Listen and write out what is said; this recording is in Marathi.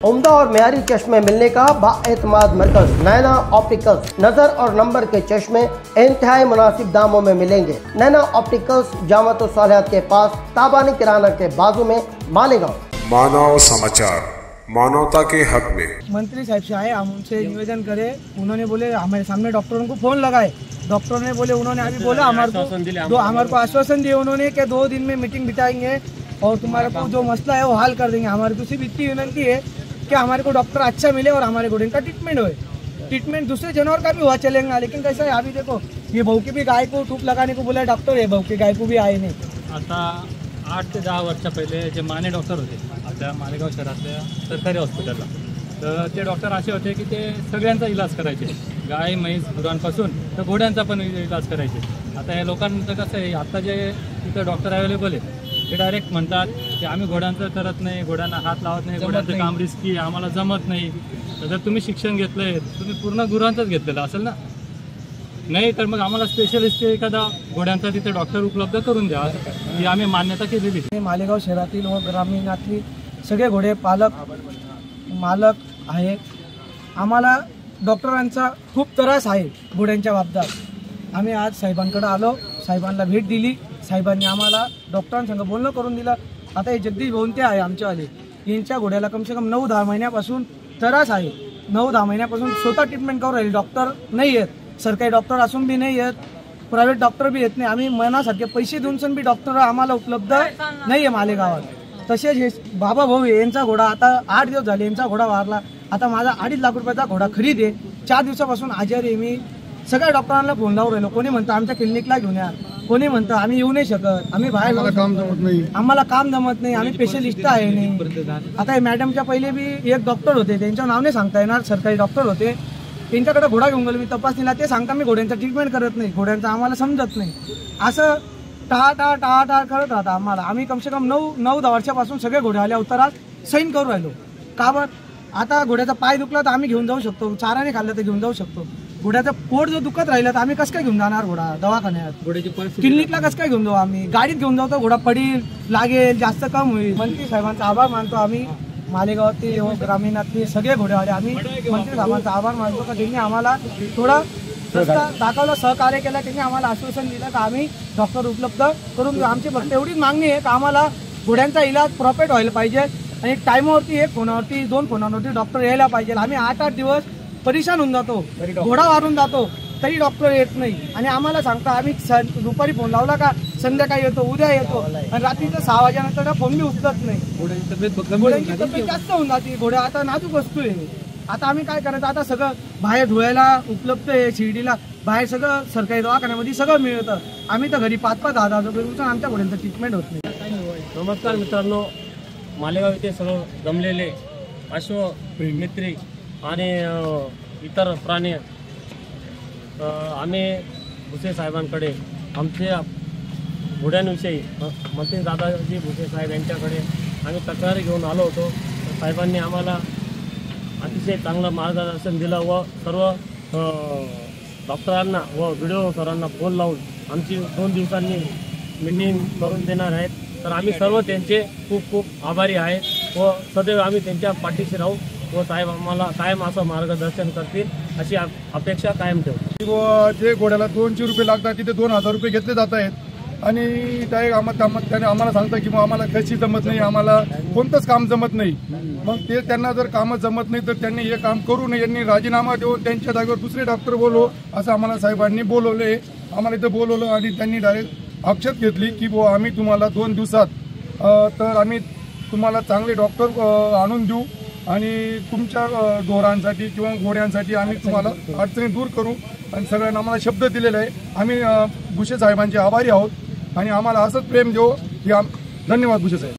उम्दा और मेयारी चश्मे मिलने का बाएतमाद मरकज नैना ऑप्टिकल्स। नजर और नंबर के चश्मे इंतहाई मुनासिब दामों में मिलेंगे। नैना ऑप्टिकल्स जामत सालियात के पास, ताबानी किराना के बाजू में, मालेगांव। मानव समाचार, मानवता के हक में। मंत्री साहब से आए, हम उनसे निवेदन करे। उन्होंने बोले हमारे सामने डॉक्टरों को फोन लगाए। डॉक्टर ने बोले, उन्होंने अभी बोला हमारे को आश्वासन दिए उन्होंने कि 2 दिन में मीटिंग बिठाएंगे और तुम्हारे को जो मसला है वो हल कर देंगे। हमारे को सिर्फ इतनी विनती है कि हमारे को डॉक्टर अच्छा मिले और हमारे घोड़े का ट्रीटमेंट होए। ट्रीटमेंट दूसरे जानवर का भी हुआ चलेगा, लेकिन कैसा है अभी देखो, ये भाऊ की भी गाय को टूप लगाने को बोला डॉक्टर, है भाऊ की गाय को भी आए नाही। आता 8 ते 10 वर्षा पहिले जे माने डॉक्टर होते आपल्या मालेगाव शहरातल्या सरकारी हॉस्पिटलला, तर ते डॉक्टर असे होते की ते सगळ्यांचा इलाज करायचे, गाय म्हैस गुरांपासून तर घोड्यांचा पण इलाज करायचे। आता या लोकांचं कसं आहे, आता जे इथं डॉक्टर अवेलेबल आहे ते डायरेक्ट म्हणतात की आम्ही घोड्यांचं करत नाही, घोड्यांना हात लावत नाही, घोड्यांचं काम रिस्की आहे, आम्हाला जमत नाही। तर जर तुम्ही शिक्षण घेतलंय, तुम्ही पूर्ण गुरांचंच घेतलेलं असेल ना, नाही तर मग आम्हाला स्पेशलिस्ट एखादा घोड्यांचा तिथे डॉक्टर उपलब्ध करून द्या, ही आम्ही मान्यता केलेली। मालेगाव शहरातील व ग्रामीणातली सगळे घोडे मालक आहे। आम्हाला डॉक्टरांचा खूप त्रास आहे घोड्यांच्या बाबतीत। आम्ही आज साहेबांकडे आलो, साहेबांना भेट दिली, साहेबांनी आम्हाला डॉक्टरांसंग बोलणं करून दिलं। आता हे जगदीश भाऊंते आहे आमच्यावाले, यांच्या घोड्याला कमसे कम 9-10 महिन्यापासून त्रास आहे। 9-10 महिन्यापासून स्वतः ट्रीटमेंट करू राहिले, डॉक्टर नाही आहेत, सरकारी डॉक्टर असून बी नाही आहेत, प्रायव्हेट डॉक्टर बी येत नाही। आम्ही मनासारखे पैसे देऊन बी डॉक्टर आम्हाला उपलब्ध नाही आहे मालेगावात। तसेच हे बाबा भाऊ यांचा घोडा आता 8 दिवस झाले, यांचा घोडा वारला। आता माझा 2.5 लाख रुपयाचा घोडा खरीद आहे, 4 दिवसापासून आजारी आहे मी। सगळ्या डॉक्टरांना फोन लावून राहिलो, कोणी म्हणतं आमच्या क्लिनिकला घेऊन या, कोणी म्हणतं आम्ही येऊ नाही शकत, आम्ही बाहेर आम्हाला काम जमत नाही, आम्ही स्पेशलिस्ट आहे नाही। आता हे मॅडमच्या पहिले बी एक डॉक्टर होते, त्यांच्या नाव नाही सांगता येणार, सरकारी डॉक्टर होते, त्यांच्याकडे घोडा घेऊन गेलो मी तपासणीला, ते सांगता मी घोड्यांचा ट्रीटमेंट करत नाही, घोड्यांचा आम्हाला समजत नाही। असं टाळा करत राहता आम्हाला। आम्ही कमसे कम 9-10 वर्षापासून सगळे घोडे आल्या उतरात सैन करू राहिलो। का बरं? आता घोड्याचा पाय दुखला तर आम्ही घेऊन जाऊ शकतो, चाराने खाल्लं तर घेऊन जाऊ शकतो। घोड्याचं पोट जर दुखत राहिलं तर आम्ही कसं काय घेऊन जाणार घोडा दवाखान्यात, क्लिनिकला कसं काय घेऊन जाऊ? आम्ही गाडीत घेऊन जाऊ तर घोडा पडील, लागेल, जास्त कम होईल। मंत्री साहेबांचा आभार मानतो आम्ही, मालेगावातील व ग्रामीणातले सगळे घोडेवाले आम्ही मंत्री साहेबांचा आभार मानतो का त्यांनी आम्हाला थोडं दाखवलं, सहकार्य केलं, त्यांनी आम्हाला आश्वासन दिलं का आम्ही डॉक्टर उपलब्ध करून देऊ। आमची फक्त एवढीच मागणी आहे का आम्हाला घोड्यांचा इलाज प्रॉफिट व्हायला पाहिजे आणि टाईमावरती 1 फोनावरती 2 फोनावरती डॉक्टर यायला पाहिजे। आम्ही 8-8 दिवस परेशान होऊन जातो, घोडा वारून जातो तरी डॉक्टर येत नाही आणि आम्हाला सांगता आम्ही दुपारी फोन लावला का संध्याकाळी येतो, उद्या येतो आणि रात्रीचं 6 वाजेनंतर फोन बी उचलत नाही। घोड्यांची तब्येत जास्त होऊन जाते, घोड्या आता नाजूक वस्तू आहे। आता आम्ही काय करायचं, आता सगळं बाहेर धुवायला उपलब्ध आहे, शिर्डीला बाहेर सगळं सरकारी दवाखान्यामध्ये सगळं मिळतं। आम्ही तर घरी 5-5 हजार रुपये उचलून आमच्या घोड्यांचं ट्रीटमेंट होत नाही। नमस्कार मित्रांनो, मालेगाव येथे सर्व जमलेले अश्व मित्री आणि इतर प्राणी, आम्ही भुसे साहेबांकडे आमच्या घोड्यांविषयी मंत्री दादाजी भुसे साहेब यांच्याकडे आम्ही तक्रारी घेऊन आलो होतो। साहेबांनी आम्हाला अतिशय चांगलं मार्गदर्शन दिलं व सर्व डॉक्टरांना व व्हिडिओ सरांना फोन लावून आमची 2 दिवसांनी मीटिंग करून देणार आहेत। तर आम्ही सर्व त्यांचे खूप खूप आभारी आहेत व सदैव आम्ही त्यांच्या पाठीशी राहू व साहेब आम्हाला कायम असं मार्गदर्शन करतील अशी अपेक्षा कायम ठेवू। जे घोड्याला 200 रुपये लागतात तिथे 2000 रुपये घेतले जात आहेत आणि त्याने आम्हाला सांगतात की मग आम्हाला कशी जमत नाही, आम्हाला कोणतंच काम जमत नाही। मग ते त्यांना जर कामं जमत नाही तर त्यांनी हे काम करू नये, यांनी राजीनामा देऊन त्यांच्या जागेवर दुसरे डॉक्टर बोलव असं आम्हाला साहेबांनी बोलवले। आम्हाला इथं बोलवलं आणि त्यांनी डायरेक्ट अक्षत घेतली की बुवा आम्ही तुम्हाला 2 दिवसात तर आम्ही तुम्हाला चांगले डॉक्टर आणून देऊ आणि तुमच्या ढोरांसाठी किंवा घोड्यांसाठी आम्ही तुम्हाला अडचणी दूर करू आणि सगळ्यांना आम्हाला शब्द दिलेला आहे। आम्ही भुसे साहेबांचे आभारी आहोत आणि आम्हाला असंच प्रेम देऊ की धन्यवाद भुसे साहेब।